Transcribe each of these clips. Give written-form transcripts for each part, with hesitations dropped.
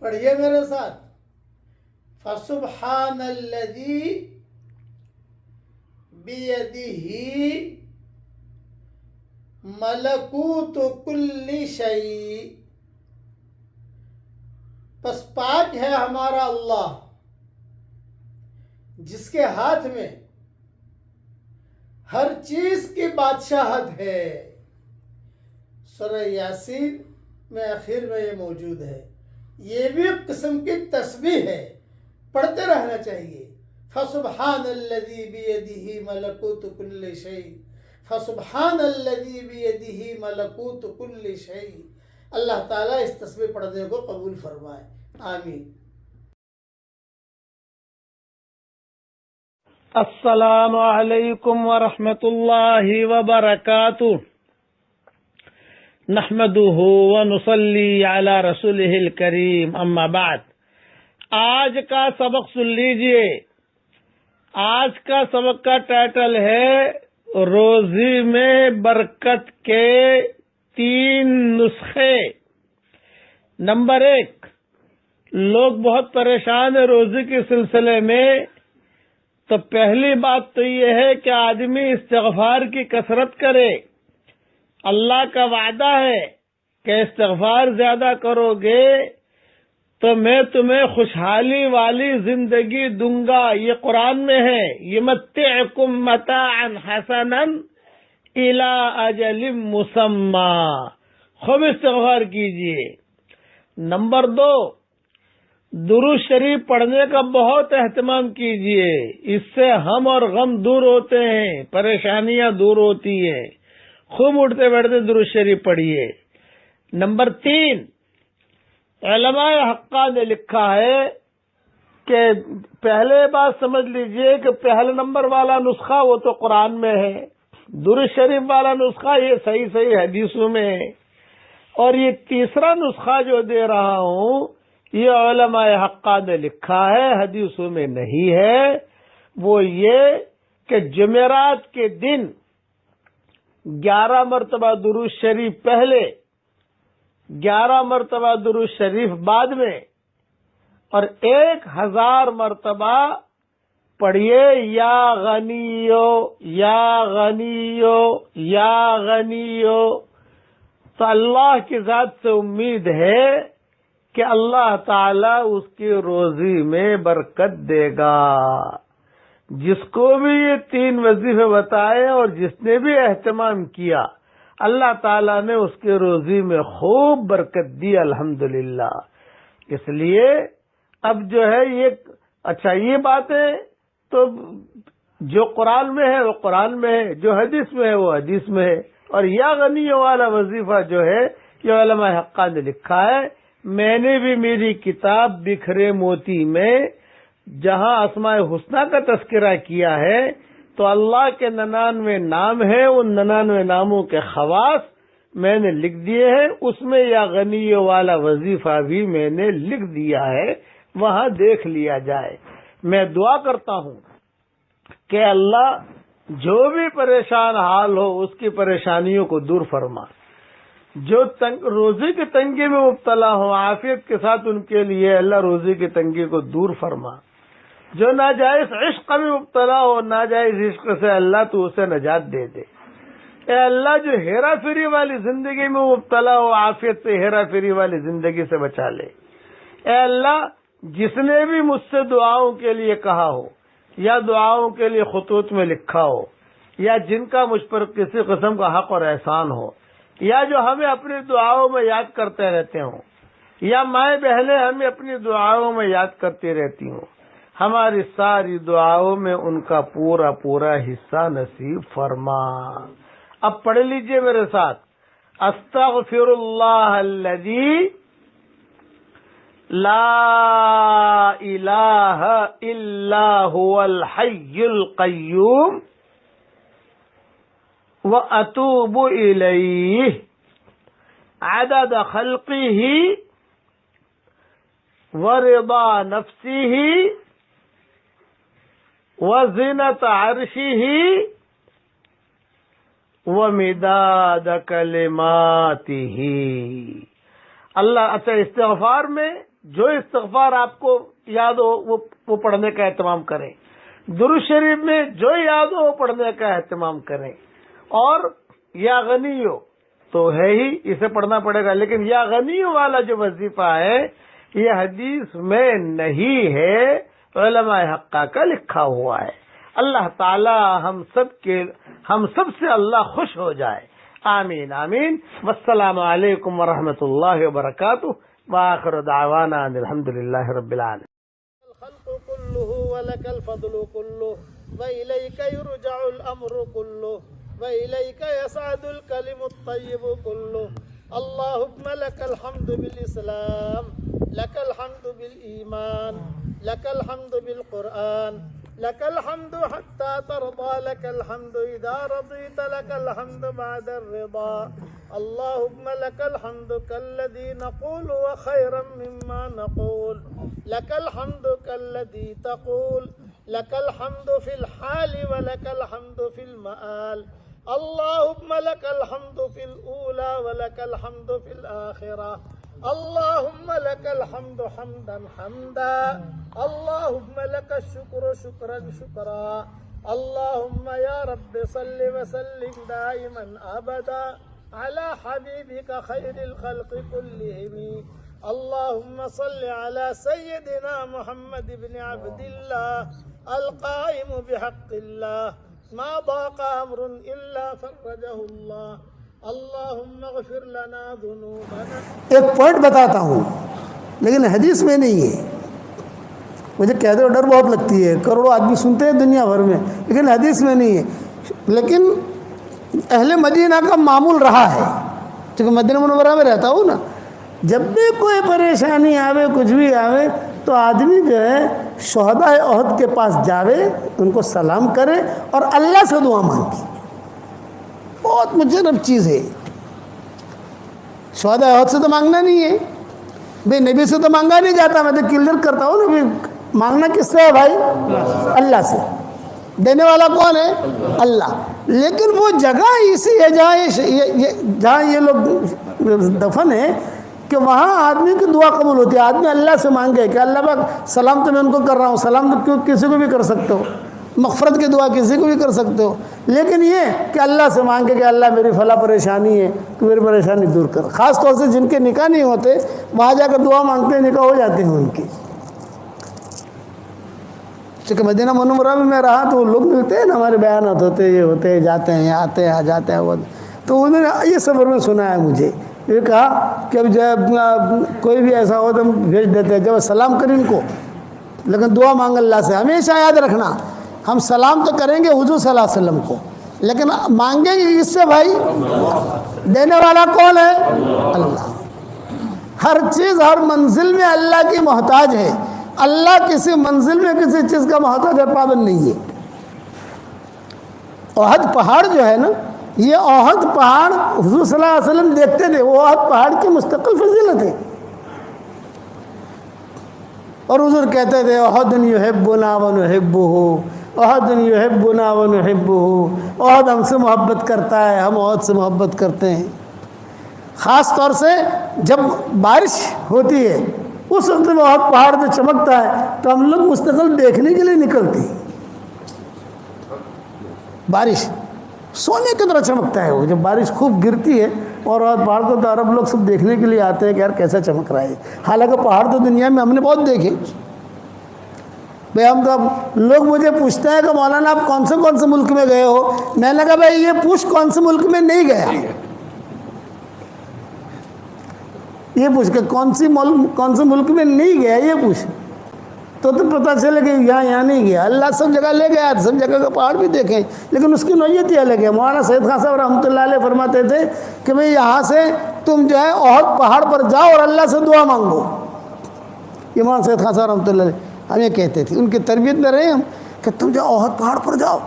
پڑھیے میرے ساتھ. فسبحان الذی بیدہ ملکوت کل شیء. پس پاک ہے ہمارا اللہ جس کے ہاتھ میں ہر چیز کی بادشاہت ہے. سورہ یاسین میں آخر میں یہ موجود ہے. یہ بھی قسم کی تسبیح ہے، پڑھتے رہنا چاہیے. فسبحان الذی بیدہ ملکوت کل شیء، فسبحان الذی بیدہ ملکوت کل شیء. اللہ تعالیٰ اس تسبیح پڑھنے کو قبول فرمائے. آمین. السلام علیکم ورحمۃ اللہ وبرکاتہ. نحمده ونصلی علی رسولہ الکریم، اما بعد. آج کا سبق سن لیجئے. آج کا سبق کا ٹائٹل ہے روزی میں برکت کے 3 نسخے. نمبر 1، لوگ بہت پریشان ہیں روزی کے سلسلے میں. تو پہلی بات تو یہ ہے کہ آدمی استغفار کی کثرت کرے. اللہ کا وعدہ ہے کہ استغفار زیادہ کرو گے تو میں تمہیں خوشحالی والی زندگی دوں گا. یہ قرآن میں ہے. یمتعکم متاعا حسنا الی اجل مسمی. خوب استغفار کیجئے. نمبر 2، درود شریف پڑھنے کا بہت اہتمام کیجئے. اس سے ہم اور غم دور ہوتے ہیں، پریشانیاں دور ہوتی ہیں. خوب اٹھتے بیٹھتے درود شریف پڑھیے. نمبر 3، علماء حقہ نے لکھا ہے کہ پہلے بات سمجھ لیجئے کہ پہلے نمبر والا نسخہ وہ تو قرآن میں ہے. درود شریف والا نسخہ یہ صحیح حدیثوں میں ہے. اور یہ تیسرا نسخہ جو دے رہا ہوں یہ علماء حقہ نے لکھا ہے، حدیثوں میں نہیں ہے. وہ یہ کہ جمعرات کے دن 11 مرتبہ درود شریف پہلے، 11 مرتبہ درود شریف بعد میں، اور 1000 مرتبہ پڑھیے یا غنیو یا غنیو یا غنیو. تو اللہ کی ذات سے امید ہے کہ اللہ تعالی اس کی روزی میں برکت دے گا. جس کو بھی یہ 3 وظیفے بتائے اور جس نے بھی اہتمام کیا، اللہ تعالیٰ نے اس کی روزی میں خوب برکت دی الحمدللہ. اس لیے اب جو ہے یہ باتیں تو جو قرآن میں ہے وہ قرآن میں ہے، جو حدیث میں ہے وہ حدیث میں ہے. اور یا غنی والا وظیفہ جو ہے یہ علماء حقہ نے لکھا ہے. میں نے بھی میری کتاب بکھرے موتی میں جہاں اسماء حسنہ کا تذکرہ کیا ہے تو اللہ کے 99 نام ہیں، ان 99 ناموں کے خواص میں نے لکھ دیے ہیں. اس میں یا غنی والا وظیفہ بھی میں نے لکھ دیا ہے، وہاں دیکھ لیا جائے. میں دعا کرتا ہوں کہ اللہ جو بھی پریشان حال ہو اس کی پریشانیوں کو دور فرما. جو روزی کی تنگی میں مبتلا ہو عافیت کے ساتھ ان کے لیے اللہ روزی کی تنگی کو دور فرما. جو ناجائز عشق میں مبتلا ہو ناجائز عشق سے اللہ تو اسے نجات دے دے. اے اللہ جو ہیرا پھیری والی زندگی میں مبتلا ہو عافیت سے ہیرا پھیری والی زندگی سے بچا لے. اے اللہ جس نے بھی مجھ سے دعاؤں کے لیے کہا ہو یا دعاؤں کے لیے خطوط میں لکھا ہو یا جن کا مجھ پر کسی قسم کا حق اور احسان ہو یا جو ہمیں اپنی دعاؤں میں یاد کرتے رہتے ہوں یا مائیں بہنیں ہمیں اپنی دعاؤں میں یاد کرتی رہتی ہوں، ہماری ساری دعاؤں میں ان کا پورا پورا حصہ نصیب فرما. اب پڑھ لیجئے میرے ساتھ. استغفر اللہ الذی لا الہ الا هو الحی القیوم واتوب الیہ عدد خلقہ ورضا نفسہ وزنت عرشہ ومداد کلماتہ. اللہ اچھا استغفار میں جو استغفار آپ کو یاد ہو وہ پڑھنے کا اہتمام کریں. درود شریف میں جو یاد ہو وہ پڑھنے کا اہتمام کریں. اور یا غنیو تو ہے ہی، اسے پڑھنا پڑے گا، لیکن یا غنیو والا جو وظیفہ ہے یہ حدیث میں نہیں ہے، علماء حقہ کا لکھا ہوا ہے. اللہ تعالی ہم سب سے اللہ خوش ہو جائے. آمین آمین. والسلام علیکم ورحمۃ اللہ وبرکاتہ. وآخر دعوانا ان الحمد للہ رب العالمین. الخلق كله ولك الفضل كله وإليك يرجع الأمر كله وإليك يسعد الكلم الطيب كله. اللهم لك الحمد بالإسلام، لك الحمد بالإيمان، لك الحمد بالقرآن، لك الحمد حتى ترضى، لك الحمد إذا رضيت، لك الحمد بعد الرضا. اللهم لك الحمد كالذي نقول وخيرا مما نقول، لك الحمد كالذي تقول، لك الحمد في الحال ولك الحمد في المآل. اللهم لك الحمد في الأولى ولك الحمد في الآخرة. اللهم لك الحمد حمدا حمدا. اللهم لك الشكر شكرا شكرا. اللهم يا رب صل وسلم دائما أبدا على حبيبك خير الخلق كلهم. اللهم صل على سيدنا محمد بن عبد الله القائم بحق الله. ما ضاق أمر إلا فرجه الله. اللهم اغفر لنا ذنوبنا. ایک پوائنٹ بتاتا ہوں لیکن حدیث میں نہیں ہے. مجھے کہتے ہو ڈر بہت لگتی ہے، کروڑوں آدمی سنتے ہیں دنیا بھر میں، لیکن حدیث میں نہیں ہے. لیکن اہل مدینہ کا معمول رہا ہے، چونکہ مدینہ منورہ میں رہتا ہوں نا، جب بھی کوئی پریشانی آوے، کچھ بھی آوے، تو آدمی جو ہے شہداء احد کے پاس جاوے، ان کو سلام کرے اور اللہ سے دعا مانگے. بہت مجرب چیز ہے. شہداء احد سے تو مانگنا نہیں ہے بھائی، نبی سے تو مانگا نہیں جاتا. میں تو کلیئر کرتا ہوں نا، مانگنا کس سے ہے بھائی؟ اللہ سے. دینے والا کون ہے؟ اللہ. لیکن وہ جگہ اسی ہے جہاں یہ لوگ دفن ہیں کہ وہاں آدمی کی دعا قبول ہوتی ہے. آدمی اللہ سے مانگے کہ اللہ پاک سلام تو میں ان کو کر رہا ہوں، سلام تو کسی کو بھی کر سکتے ہو، مغفرت کی دعا کسی کو بھی کر سکتے ہو، لیکن یہ کہ اللہ سے مانگے کہ اللہ میری فلاں پریشانی ہے تو میری پریشانی دور کر. خاص طور سے جن کے نکاح نہیں ہوتے وہاں جا کر دعا مانگتے ہیں، نکاح ہو جاتے ہیں ان کے. چونکہ مدینہ منورہ میں رہا تو وہ لوگ ملتے ہیں نا، ہمارے بیانات ہوتے یہ ہوتے جاتے ہیں، آتے ہیں جاتے ہیں. وہ تو انہوں نے یہ سفر میں سنا ہے مجھے، یہ کہا کہ اب جب کوئی بھی ایسا ہو تو ہم بھیج دیتے ہیں، جب سلام کریں ان کو، لیکن دعا مانگ اللہ سے. ہمیشہ یاد رکھنا، ہم سلام تو کریں گے حضور صلی اللہ علیہ وسلم کو، لیکن مانگیں گے کس سے بھائی؟ دینے والا کون ہے؟ اللہ. ہر چیز ہر منزل میں اللہ کی محتاج ہے. اللہ کسی منزل میں کسی چیز کا محتاج اور پابند نہیں ہے. احد پہاڑ جو ہے نا، یہ احد پہاڑ حضور صلی اللہ علیہ وسلم دیکھتے تھے، وہ احد پہاڑ کی مستقل فضیلت ہے. اور حضور کہتے تھے احد یحبنا ونحبہ، احد یحبنا ونحبہ. احد ہم سے محبت کرتا ہے، ہم احد سے محبت کرتے ہیں. خاص طور سے جب بارش ہوتی ہے اس وقت میں احد پہاڑ جو چمکتا ہے تو ہم لوگ مستقل دیکھنے کے لیے نکلتے ہیں. بارش سونے کی طرح چمکتا ہے وہ، جب بارش خوب گرتی ہے اور پہاڑ کو تو عرب لوگ سب دیکھنے کے لیے آتے ہیں کہ یار کیسا چمک رہا ہے. حالانکہ پہاڑ تو دنیا میں ہم نے بہت دیکھے بھائی. ہم تو اب لوگ مجھے پوچھتے ہیں کہ مولانا آپ کون سے ملک میں گئے ہو؟ میں نے کہا بھائی یہ پوچھ کون سے ملک میں نہیں گیا، یہ پوچھ کہ کون سے ملک میں نہیں گیا یہ پوچھ، تو پتہ چلے کہ یہاں نہیں گیا. اللہ سب جگہ لے گیا، سب جگہ کا پہاڑ بھی دیکھیں، لیکن اس کی نوعیت ہی الگ ہے. مولانا سید خان صاحب رحمۃ اللہ علیہ فرماتے تھے کہ بھئی یہاں سے تم جو ہے احد پہاڑ پر جاؤ اور اللہ سے دعا مانگو. یہ مولانا سید خان صاحب رحمۃ اللہ علیہ ہمیں کہتے تھے، ان کی تربیت میں رہے ہم، کہ تم جاؤ احد پہاڑ پر جاؤ،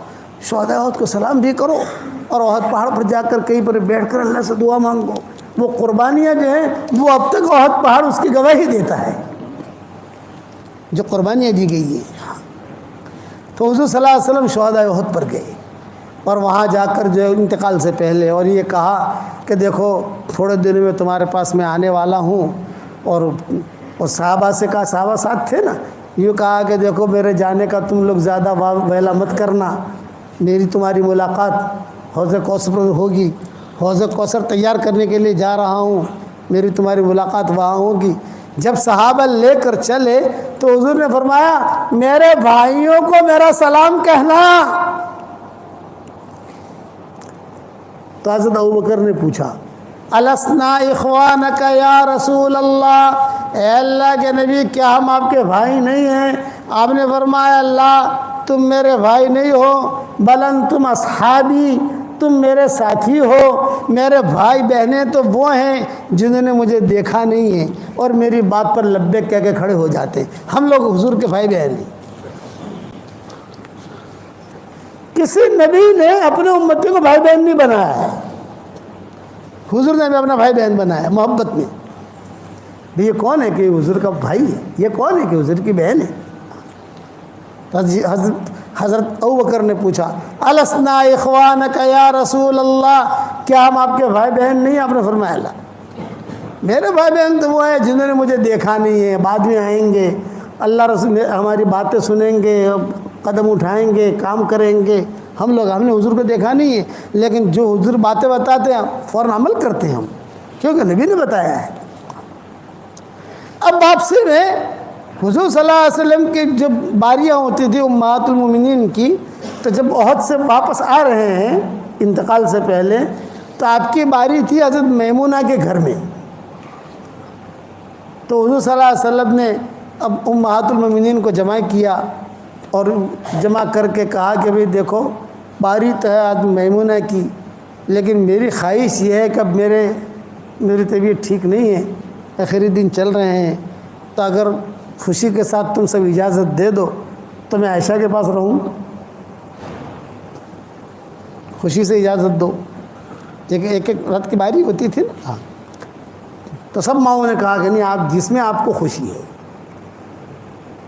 شہداء احد کو سلام بھی کرو اور احد پہاڑ پر جا کر کہیں پر بیٹھ کر اللہ سے دعا مانگو. وہ قربانیاں جو ہیں وہ اب تک احد پہاڑ اس کی گواہی دیتا ہے، جو قربانیاں دی گئی ہیں. تو حضور صلی اللہ علیہ وسلم شہداء احد پر گئے اور وہاں جا کر جو ہے انتقال سے پہلے اور یہ کہا کہ دیکھو تھوڑے دنوں میں تمہارے پاس میں آنے والا ہوں اور اور صحابہ سے کہا، صحابہ ساتھ تھے نا، یوں کہا کہ دیکھو میرے جانے کا تم لوگ زیادہ ویلا مت کرنا، میری تمہاری ملاقات حوض کوثر پر ہوگی، حوض کوثر تیار کرنے کے لیے جا رہا ہوں، میری تمہاری ملاقات وہاں ہوگی۔ جب صحابہ لے کر چلے تو حضور نے فرمایا میرے بھائیوں کو میرا سلام کہنا۔ تو حضرت ابوبکر نے پوچھا السنا اخوانک یا رسول اللہ، اے اللہ کے نبی کیا ہم آپ کے بھائی نہیں ہیں؟ آپ نے فرمایا اللہ تم میرے بھائی نہیں ہو، بل انتم اصحابی، تم میرے ساتھی ہو۔ میرے بھائی بہنیں تو وہ ہیں جنہوں نے مجھے دیکھا نہیں ہے اور میری بات پر لبیک کہہ کے کھڑے ہو جاتے ہیں، ہم لوگ حضور کے بھائی بہن ہیں۔ کسی نبی نے اپنے امتی کو بھائی بہن نہیں بنایا ہے، حضور نے بھی اپنا بھائی بہن بنایا محبت میں۔ یہ کون ہے کہ حضور کا بھائی ہے؟ یہ کون ہے کہ حضور کی بہن ہے؟ حضرت ابوبکر نے پوچھا السنا اخوانک یا رسول اللہ، کیا ہم آپ کے بھائی بہن نہیں؟ آپ نے فرمایا اللہ میرے بھائی بہن تو وہ ہیں جنہوں نے مجھے دیکھا نہیں ہے، بعد میں آئیں گے، اللہ رسول ہماری باتیں سنیں گے، قدم اٹھائیں گے، کام کریں گے۔ ہم نے حضور کو دیکھا نہیں ہے، لیکن جو حضور باتیں بتاتے ہیں فوراً عمل کرتے ہیں ہم، کیونکہ نبی نے بتایا ہے۔ اب واپسی میں حضور صلی اللہ علیہ وسلم کی جب باریاں ہوتی تھی امہات المومنین کی، تو جب احد سے واپس آ رہے ہیں انتقال سے پہلے، تو آپ کی باری تھی حضرت میمونہ کے گھر میں۔ تو حضور صلی اللہ علیہ وسلم نے اب امہات المومنین کو جمع کیا اور جمع کر کے کہا کہ بھئی دیکھو باری تو ہے حضرت میمونہ کی، لیکن میری خواہش یہ ہے کہ اب میری طبیعت ٹھیک نہیں ہے، آخری دن چل رہے ہیں، تو اگر خوشی کے ساتھ تم سب اجازت دے دو تو میں عائشہ کے پاس رہوں، خوشی سے اجازت دو۔ ایک رات کی باری ہوتی تھی نا، ہاں، تو سب ماؤں نے کہا کہ نہیں آپ جس میں آپ کو خوشی ہے۔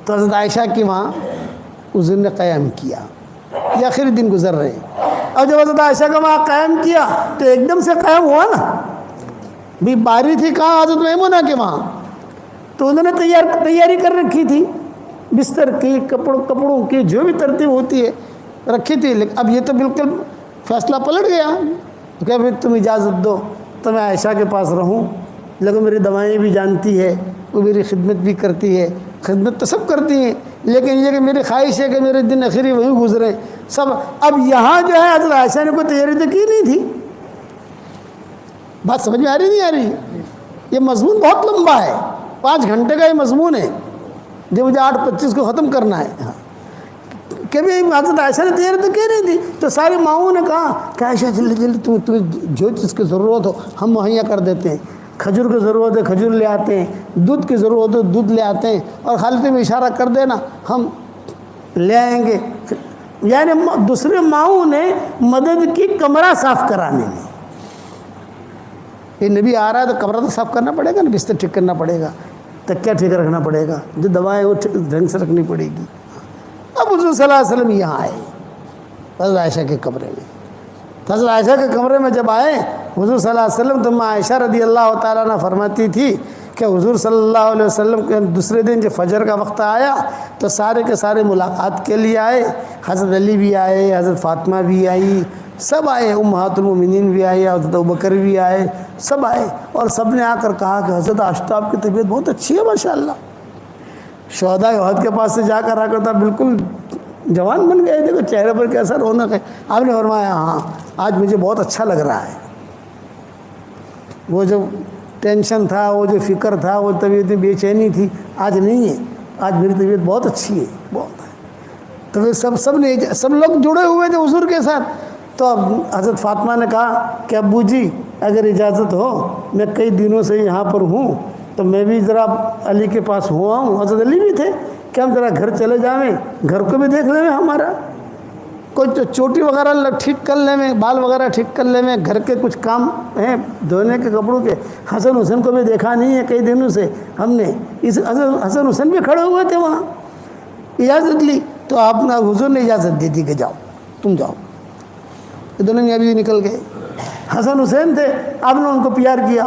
تو حضرت عائشہ کی وہاں اس دن نے قیام کیا، یہ آخری دن گزر رہے ہیں، اور جب حضرت عائشہ کا وہاں قیام کیا تو ایک دم سے قیام ہوا نا، بھی باری تھی کہاں؟ حضرت میمونہ کے وہاں، تو انہوں نے تیاری کر رکھی تھی، بستر کی، کپڑوں کی، جو بھی ترتیب ہوتی ہے رکھی تھی، لیکن اب یہ تو بالکل فیصلہ پلٹ گیا کہ بھئی تم اجازت دو تو میں عائشہ کے پاس رہوں، لیکن میری دوائیں بھی جانتی ہے، وہ میری خدمت بھی کرتی ہے، خدمت تو سب کرتی ہیں، لیکن یہ کہ میری خواہش ہے کہ میرے دن آخری وہیں گزرے سب۔ اب یہاں جو ہے حضرت عائشہ نے کوئی تیاری تو کی نہیں تھی، بات سمجھ میں آ رہی نہیں آ رہی؟ یہ مضمون بہت لمبا ہے، 5 گھنٹے کا یہ مضمون ہے جو مجھے 8:25 کو ختم کرنا ہے۔ کہ بھی حضرت عائشہ نے تیاری تو کی نہیں تھی، تو ساری ماؤں نے کہا کہ عائشہ جلدی جلدی تمہیں جو چیز کی ضرورت ہو ہم مہیا کر دیتے ہیں، کھجور کی ضرورت ہے کھجور لے آتے ہیں، دودھ کی ضرورت ہے دودھ لے آتے ہیں، اور خالی تم اشارہ کر دینا ہم لے آئیں گے۔ یعنی دوسرے ماؤں نے مدد کی کمرہ صاف کرانے میں۔ یہ نبی آ رہا ہے تو کمرہ تو صاف کرنا پڑے گا نا، بستر ٹھیک کرنا پڑے گا، تکیہ ٹھیک رکھنا پڑے گا، جو دوائیں وہ ڈھنگ سے رکھنی پڑے گی۔ اب حضور صلی اللہ علیہ وسلم یہاں آئے حضرت عائشہ کے کمرے میں۔ حضرت عائشہ کے کمرے میں جب آئے حضور صلی اللہ علیہ وسلم، تو عائشہ رضی اللہ تعالیٰ عنہ فرماتی تھی کہ حضور صلی اللہ علیہ وسلم کے دوسرے دن جب فجر کا وقت آیا تو سارے کے سارے ملاقات کے لیے آئے، حضرت علی بھی آئے، حضرت فاطمہ بھی آئی، سب آئے، امہات المومنین بھی آئے، حضرت ابوبکر بھی آئے، سب آئے، اور سب نے آ کر کہا کہ حضرت آج تو آپ کی طبیعت بہت اچھی ہے ماشاءاللہ، شہداء احد کے پاس سے جا کر آ کر تھا بالکل جوان بن گئے، دیکھو چہرے پر کیسا رونق ہے۔ آپ نے فرمایا ہاں آج مجھے بہت اچھا لگ رہا ہے، وہ جو ٹینشن تھا، وہ جو فکر تھا، وہ طبیعت بے چینی تھی، آج نہیں ہے، آج میری طبیعت بہت اچھی ہے، بہت ہے۔ تو پھر سب لوگ جڑے ہوئے تھے حضور کے ساتھ۔ تو اب حضرت فاطمہ نے کہا کہ ابو جی اگر اجازت ہو میں کئی دنوں سے یہاں پر ہوں تو میں بھی ذرا علی کے پاس ہوا ہوں، حضرت علی بھی تھے، کہ ہم ذرا گھر چلے جائیں، گھر کو بھی دیکھ لیں ہمارا، کوئی چوٹی وغیرہ ٹھیک کر لیں میں، بال وغیرہ ٹھیک کر لیں میں، گھر کے کچھ کام ہیں دھونے کے کپڑوں کے۔ حسن حسین کو بھی دیکھا نہیں ہے کئی دنوں سے ہم نے، حسن حسین بھی کھڑے ہوئے تھے وہاں، اجازت لی تو آپ نے حضور نے اجازت دی تھی کہ جاؤ تم جاؤ، دونوں میں ابھی نکل گئے۔ حسن حسین تھے، آپ نے ان کو پیار کیا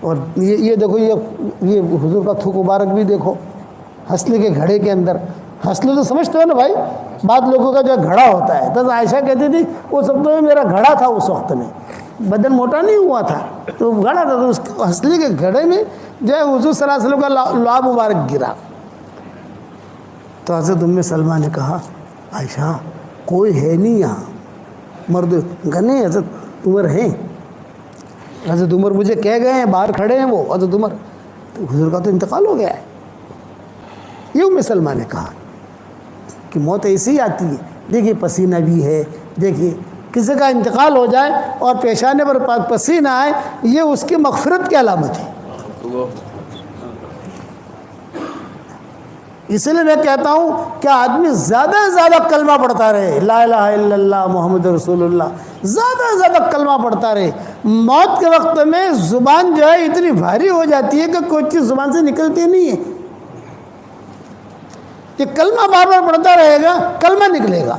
اور یہ دیکھو یہ حضور کا تھوک مبارک بھی دیکھو ہنسلے کے گھڑے کے اندر. ہنسلے تو سمجھتے ہو نا بھائی, بعض لوگوں کا جو گھڑا ہوتا ہے, تو عائشہ کہتی تھی وہ سب تو میرا گھڑا تھا اس وقت میں, بدن موٹا نہیں ہوا تھا تو گھڑا تھا, تو اس ہنسلے کے گھڑے میں جو ہے حضور صلی اللہ علیہ وسلم کا لعاب مبارک گرا. تو حضرت ام سلمہ نے کہا عائشہ کوئی ہے نہیں یہاں مرد. گنے حضرت عمر ہیں, حضرت عمر مجھے کہہ گئے ہیں, باہر کھڑے ہیں وہ حضرت عمر, تو حضور کا تو انتقال ہو گیا ہے. یہ ام سلمہ نے کہا کہ موت ایسی ہی آتی ہے. دیکھیے پسینہ بھی ہے, دیکھیے کسی کا انتقال ہو جائے اور پیشانے پر پسینہ آئے, یہ اس کی مغفرت کی علامت ہے. اس لیے میں کہتا ہوں کہ آدمی زیادہ سے زیادہ کلمہ پڑھتا رہے, لا الہ الا اللہ محمد رسول اللہ, زیادہ سے زیادہ کلمہ پڑھتا رہے. موت کے وقت میں زبان جو ہے اتنی بھاری ہو جاتی ہے کہ کوئی چیز زبان سے نکلتی نہیں ہے. یہ کلمہ بار بار پڑھتا رہے گا, کلمہ نکلے گا.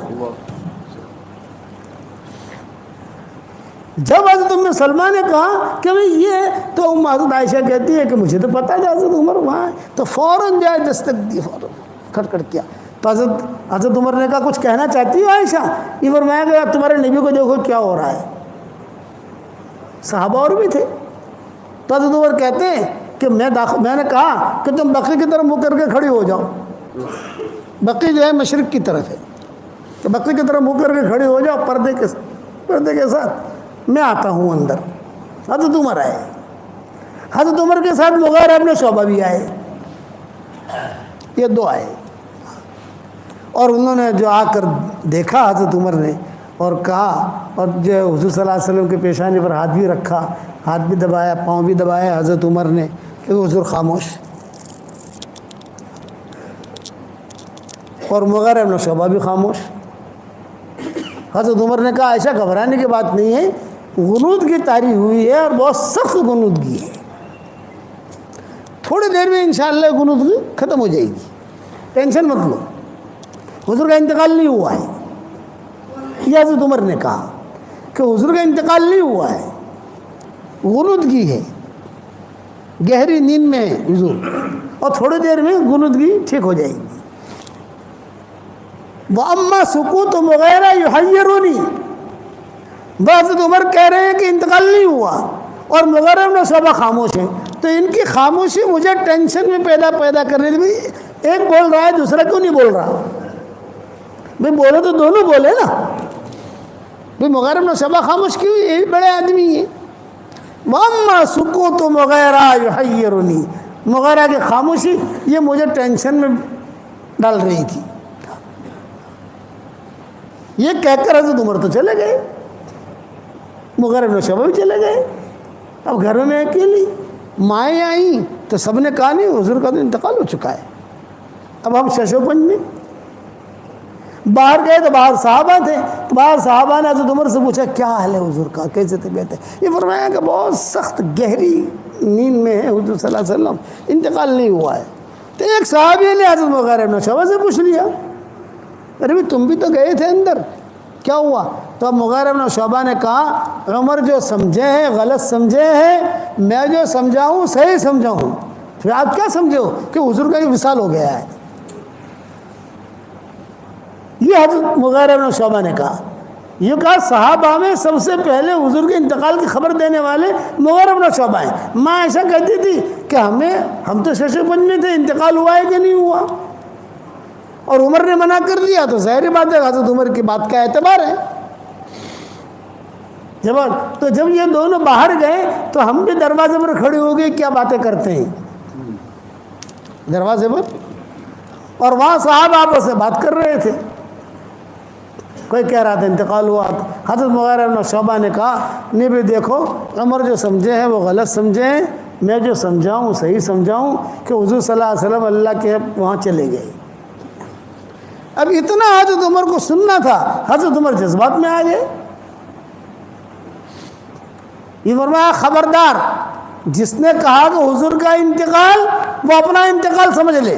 جب حضرت ام سلمہ نے کہا کہ بھئی یہ, تو حضرت عائشہ کہتی ہے کہ مجھے تو پتہ ہے حضرت عمر وہاں ہے, تو فوراً جائے دستک دی, فوراً کھٹ کیا. تو حضرت عمر نے کہا کچھ کہنا چاہتی ہو عائشہ؟ یہ فرمایا کہ تمہارے نبی کو دیکھو کیا ہو رہا ہے. صحابہ اور بھی تھے. تو حضرت عمر کہتے ہیں کہ میں نے کہا کہ تم بقیع کی طرف منہ کر کے کھڑی ہو جاؤ. بقیع جو ہے مشرق کی طرف ہے, کہ بقیع کی طرف منہ کر کے کھڑی ہو جاؤ پردے کے ساتھ, میں آتا ہوں اندر. حضرت عمر آئے, حضرت عمر کے ساتھ مغیرہ ابن شعبہ بھی آئے, یہ دو آئے. اور انہوں نے جو آ کر دیکھا حضرت عمر نے اور کہا, اور جو حضور صلی اللہ علیہ وسلم کے پیشانی پر ہاتھ بھی رکھا, ہاتھ بھی دبایا, پاؤں بھی دبایا حضرت عمر نے, کہ حضور خاموش. اور مغیرہ ابن شعبہ بھی خاموش. حضرت عمر نے کہا عائشہ گھبرانے کی بات نہیں ہے, غنود کی تاری ہوئی ہے اور بہت سخت غنودگی ہے, تھوڑی دیر میں انشاءاللہ غنودگی ختم ہو جائے گی, ٹینشن مت لو, حضور کا انتقال نہیں ہوا ہے. یہ حضرت عمر نے کہا کہ حضور کا انتقال نہیں ہوا ہے, غنودگی ہے, گہری نیند میں ہے حضور, اور تھوڑی دیر میں غنودگی ٹھیک ہو جائے گی. وَأَمَّا سُكُوتُ مُغِيرَةَ يُحَيِّرُنِي, حضرت عمر کہہ رہے ہیں کہ انتقال نہیں ہوا اور مغیرہ ابن شعبہ خاموش ہیں, تو ان کی خاموشی مجھے ٹینشن میں پیدا کر رہی تھی. ایک بول رہا ہے, دوسرا کیوں نہیں بول رہا؟ بھئی بولے تو دونوں بولے نا. بھئی مغیرہ ابن شعبہ خاموش کیوں؟ یہ بڑے آدمی ہیں. وَأَمَّا سُكُوتُ مُغِيرَةَ يُحَيِّرُنِي, مغیرہ کی خاموشی یہ مجھے ٹینشن میں ڈال رہی تھی. یہ کہہ کر حضرت عمر تو چلے گئے, مغیرہ ابن شعبہ بھی چلے گئے. اب گھر میں اکیلی مائیں آئیں تو سب نے کہا نہیں حضور کا تو انتقال ہو چکا ہے. اب ہم ششو پنج میں باہر گئے تو باہر صحابہ تھے, تو باہر صحابہ نے حضرت عمر سے پوچھا کیا حال ہے حضور کا, کیسے طبیعت ہے؟ یہ فرمایا کہ بہت سخت گہری نیند میں ہے حضور صلی اللہ علیہ وسلم, انتقال نہیں ہوا ہے. تو ایک صحابی نے حضرت مغیرہ ابن شعبہ سے پوچھ لیا, ارے بھی تم بھی تو گئے تھے اندر, کیا ہوا؟ تو اب مغیرہ ابن شعبہ نے کہا عمر جو سمجھے ہیں غلط سمجھے ہیں, میں جو سمجھاؤں صحیح سمجھاؤں. پھر آپ کیا سمجھے ہو کہ حضور کا یہ وصال ہو گیا ہے؟ یہ حضرت مغیرہ ابن شعبہ نے کہا. یہ کہا صحابہ میں سب سے پہلے حضور کے انتقال کی خبر دینے والے مغیرہ ابن شعبہ ہیں. ماں ایسا کہتی تھی کہ ہم تو شش پنج میں تھے, انتقال ہوا ہے کہ نہیں ہوا, اور عمر نے منع کر دیا تو ظاہری بات ہے حضرت عمر کی بات کا اعتبار ہے. تو جب یہ دونوں باہر گئے تو ہم بھی دروازے پر کھڑے ہو گئے, کیا باتیں کرتے ہیں دروازے پر, اور وہاں صاحب آپس سے بات کر رہے تھے. کوئی کہہ رہا تھا انتقال ہوا. حضرت مغیرہ ابن شعبہ نے کہا نہیں بھی دیکھو عمر جو سمجھے ہیں وہ غلط سمجھے ہیں, میں جو سمجھاؤں صحیح سمجھاؤں, کہ حضور صلی اللہ علیہ وسلم اللہ کے وہاں چلے گئے. اب اتنا حضرت عمر کو سننا تھا, حضرت عمر جذبات میں آ گئے. یہ فرمایا خبردار, جس نے کہا کہ حضور کا انتقال وہ اپنا انتقال سمجھ لے.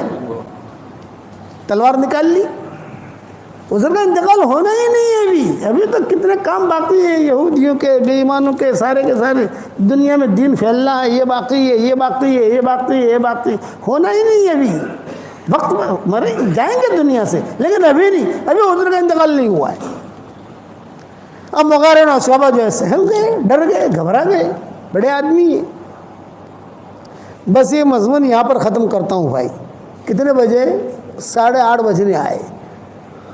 تلوار نکال لی, حضور کا انتقال ہونا ہی نہیں ہے ابھی تک کتنے کام باقی ہیں یہودیوں کے، بے ایمانوں کے، سارے کے سارے دنیا میں دین پھیلنا ہے، یہ باقی ہے، یہ باقی ہے، یہ باقی ہے، یہ باقی ہونا ہی نہیں ہے ابھی، وقت مرے جائیں گے دنیا سے لیکن ابھی نہیں، ابھی حضور کا انتقال نہیں ہوا ہے۔ اب مغارین اور صحابہ جو ہے سہل گئے، ڈر گئے، گھبرا گئے، بڑے آدمی ہیں۔ بس یہ مضمون یہاں پر ختم کرتا ہوں بھائی۔ کتنے بجے؟ 8:30 بجنے آئے۔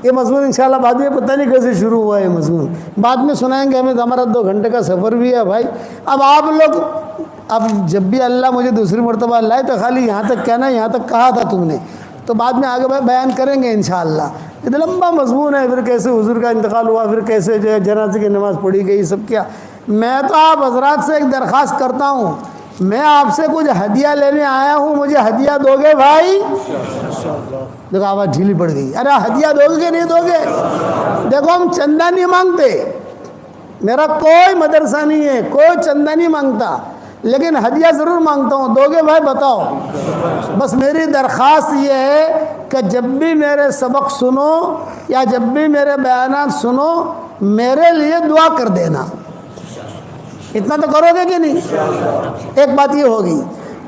یہ مضمون انشاءاللہ بعد میں پتہ نہیں کیسے شروع ہوا ہے مضمون، بعد میں سنائیں گے، ہمیں ہمارا 2 گھنٹے کا سفر بھی ہے بھائی۔ اب آپ لوگ، اب جب بھی اللہ مجھے دوسری مرتبہ لائے تو خالی یہاں تک کہنا، یہاں تک کہا تھا تم نے، تو بعد میں آگے بیان کریں گے انشاءاللہ۔ اتنا لمبا مضمون ہے، پھر کیسے حضور کا انتقال ہوا، پھر کیسے جو ہے جنازے کی نماز پڑھی گئی، سب کیا۔ میں تو آپ حضرات سے ایک درخواست کرتا ہوں، میں آپ سے کچھ ہدیہ لینے آیا ہوں، مجھے ہدیہ دو گے بھائی؟ دیکھو آواز ڈھیلی پڑ گئی، ارے ہدیہ دو گے کہ نہیں دو گے؟ دیکھو ہم چندہ نہیں مانگتے، میرا کوئی مدرسہ نہیں ہے، کوئی چندہ نہیں مانگتا، لیکن ہدیہ ضرور مانگتا ہوں، دو گے بھائی بتاؤ؟ بس میری درخواست یہ ہے کہ جب بھی میرے سبق سنو یا جب بھی میرے بیانات سنو، میرے لیے دعا کر دینا، اتنا تو کرو گے کہ نہیں؟ ایک بات یہ ہوگی۔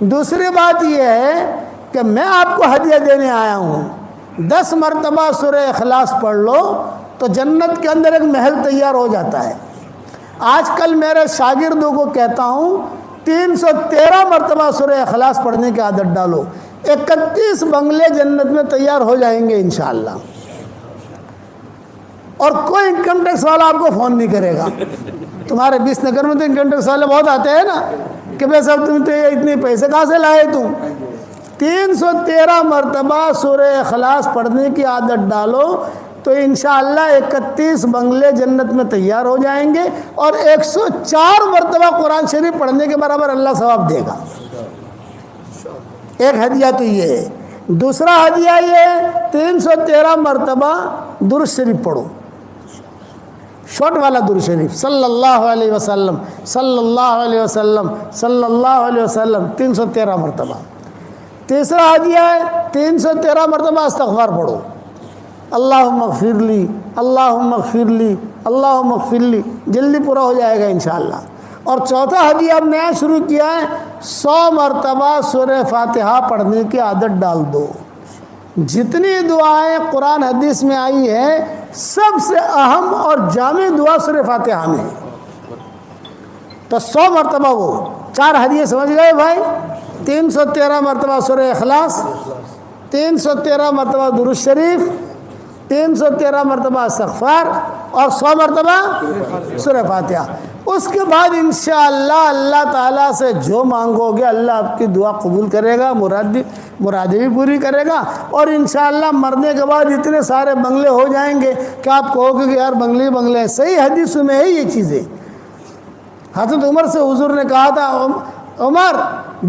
دوسری بات یہ ہے کہ میں آپ کو ہدیہ دینے آیا ہوں، 10 مرتبہ سورہ اخلاص پڑھ لو تو جنت کے اندر ایک محل تیار ہو جاتا ہے۔ آج کل میرے شاگردوں کو کہتا ہوں 313 مرتبہ سورہ اخلاص پڑھنے کی عادت ڈالو، 31 بنگلے جنت میں تیار ہو جائیں گے انشاءاللہ، اور کوئی انکم ٹیکس والا آپ کو فون نہیں کرے گا۔ تمہارے 20 نگر میں تو انکم ٹیکس والے بہت آتے ہیں نا کہ بھائی صاحب تم تو اتنے پیسے کہاں سے لائے تم؟ 313 مرتبہ سورہ اخلاص پڑھنے کی عادت ڈالو تو انشاءاللہ 31 بنگلے جنت میں تیار ہو جائیں گے، اور 104 مرتبہ قرآن شریف پڑھنے کے برابر اللہ ثواب دے گا۔ ایک ہدیہ تو یہ ہے۔ دوسرا ہدیہ یہ ہے 313 مرتبہ درود شریف پڑھو، شارٹ والا درود شریف، صلی اللہ علیہ وسلم، صلی اللہ علیہ وسلم، صلی اللہ علیہ وسلم، 313 مرتبہ۔ تیسرا ہدیہ ہے 313 مرتبہ استغفار پڑھو، اللہم اغفر لی، اللہم اغفر لی، اللہم اغفر لی، جلدی پورا ہو جائے گا انشاءاللہ۔ اور چوتھا ہدیہ اب نیا شروع کیا ہے، 100 مرتبہ سورہ فاتحہ پڑھنے کی عادت ڈال دو۔ جتنی دعائیں قرآن حدیث میں آئی ہے سب سے اہم اور جامع دعا سورہ فاتحہ میں، تو 100 مرتبہ وہ 4 ہدیے سمجھ گئے بھائی۔ 313 مرتبہ سورہ اخلاص، 313 مرتبہ درود شریف، 313 مرتبہ استغفار، اور 100 مرتبہ سورہ فاتحہ۔ اس کے بعد انشاءاللہ اللہ تعالیٰ سے جو مانگو گے اللہ آپ کی دعا قبول کرے گا، مرادیں بھی پوری کرے گا، اور انشاءاللہ مرنے کے بعد اتنے سارے بنگلے ہو جائیں گے کہ آپ کہو گے کہ یار بنگلے بنگلے ہیں۔ صحیح حدیث میں ہے یہ چیزیں۔ حضرت عمر سے حضور نے کہا تھا، عمر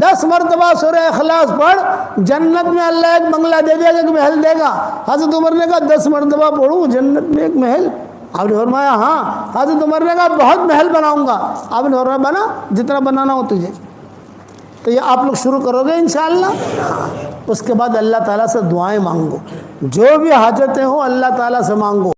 10 مرتبہ سورہ اخلاص پڑھ، جنت میں اللہ ایک بنگلہ دے دے گا، ایک محل دے گا۔ حضرت عمر نے کہا 10 مرتبہ پڑھوں جنت میں ایک محل؟ آپ نے فرمایا ہاں۔ حضرت عمر نے کہا بہت محل بناؤں گا۔ آپ نے فرمایا بنا جتنا بنانا ہو تجھے۔ تو یہ آپ لوگ شروع کرو گے انشاءاللہ۔ اس کے بعد اللہ تعالیٰ سے دعائیں مانگو، جو بھی حاجتیں ہوں اللہ تعالیٰ سے مانگو۔